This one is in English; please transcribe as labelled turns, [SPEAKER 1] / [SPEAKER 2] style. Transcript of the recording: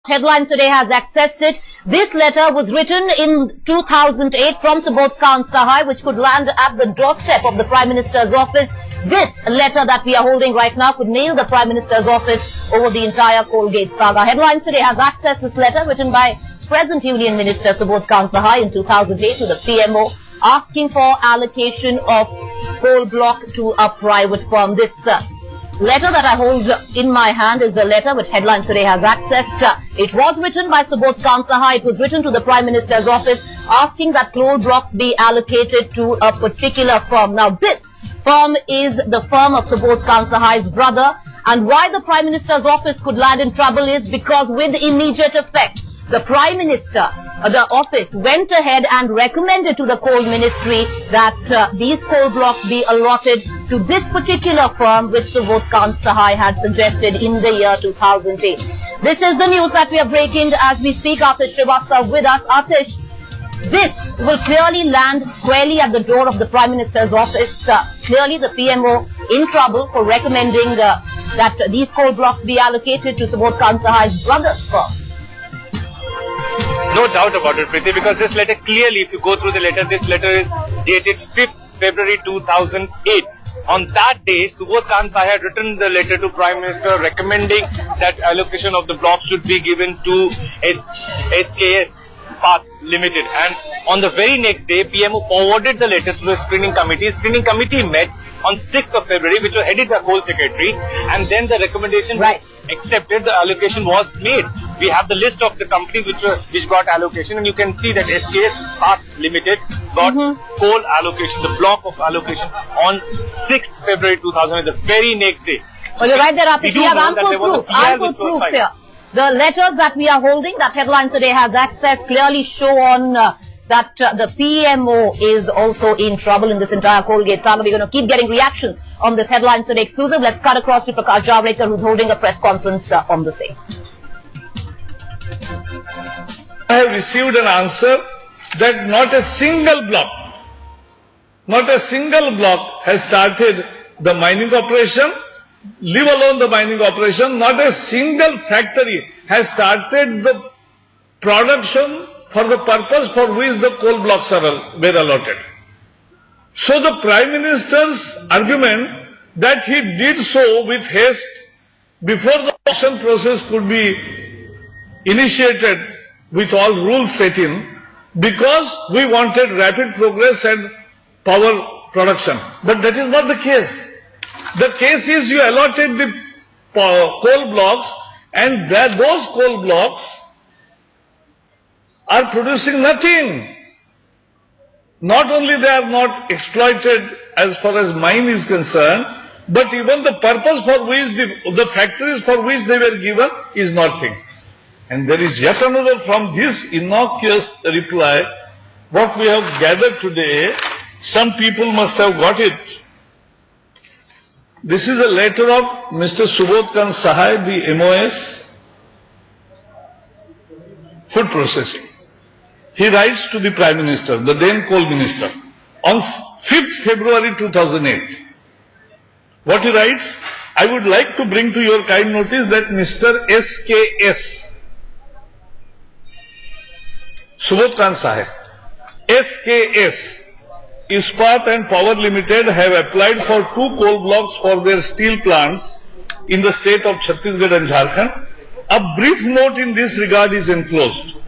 [SPEAKER 1] Headline Today has accessed it. This letter was written in 2008 from Subodh Sahai, which could land at the doorstep of the Prime Minister's office. This letter that we are holding right now could nail the Prime Minister's office over the entire Colgate saga. Headlines Today has accessed this letter written by present Union Minister Subodh Sahai in 2008 to the PMO, asking for allocation of coal block to a private firm. This letter that I hold in my hand is the letter which Headlines Today has accessed. It was written by Subodh Sahai. It was written to the Prime Minister's office asking that coal blocks be allocated to a particular firm. Now this firm is the firm of Subodh Sahai's brother, and why the Prime Minister's office could land in trouble is because with immediate effect, the Prime Minister, the office went ahead and recommended to the Coal Ministry that these coal blocks be allotted to this particular firm which Subodh Sahai had suggested in the year 2008. This is the news that we are breaking as we speak. Atish Srivastav with us. Atish, this will clearly land squarely at the door of the Prime Minister's office. Clearly the PMO in trouble for recommending that these coal blocks be allocated to Subodh Sahai's brother's firm.
[SPEAKER 2] No doubt about it, Preeti, because this letter clearly, if you go through the letter, this letter is dated 5th February 2008. On that day, Subodh Sahai had written the letter to Prime Minister recommending that allocation of the block should be given to SKS Spark Limited. And on the very next day, PMO forwarded the letter to the screening committee. The screening committee met on 6th of February, which was headed by Coal Secretary, and then the recommendation was accepted, the allocation was made. We have the list of the companies which got allocation, and you can see that SKS Spark Limited got coal allocation, the block of allocation on 6th February 2000, the very next day.
[SPEAKER 1] Well, you're right there, Atish. We have ample proof here. The letters that we are holding, that Headlines Today has access, clearly show on that the PMO is also in trouble in this entire Colgate saga. We're going to keep getting reactions on this Headlines Today exclusive. Let's cut across to Prakash Javadekar, who's holding a press conference on the same.
[SPEAKER 3] I have received an answer that not a single block has started the mining operation. Leave alone the mining operation, not a single factory has started the production for the purpose for which the coal blocks were allotted. So the Prime Minister's argument that he did so with haste before the auction process could be initiated with all rules set in, because we wanted rapid progress and power production. But that is not the case. The case is you allotted the coal blocks, and those coal blocks are producing nothing. Not only they are not exploited as far as mine is concerned, but even the purpose for which the factories for which they were given is nothing. And there is yet another from this innocuous reply, what we have gathered today, some people must have got it. This is a letter of Mr. Subodh Sahai, the MOS, food processing. He writes to the Prime Minister, the then Coal Minister, on 5th February 2008. What he writes, I would like to bring to your kind notice that Mr. SKS, Subodh Sahai, SKS, Ispat and Power Limited have applied for 2 coal blocks for their steel plants in the state of Chhattisgarh and Jharkhand. A brief note in this regard is enclosed.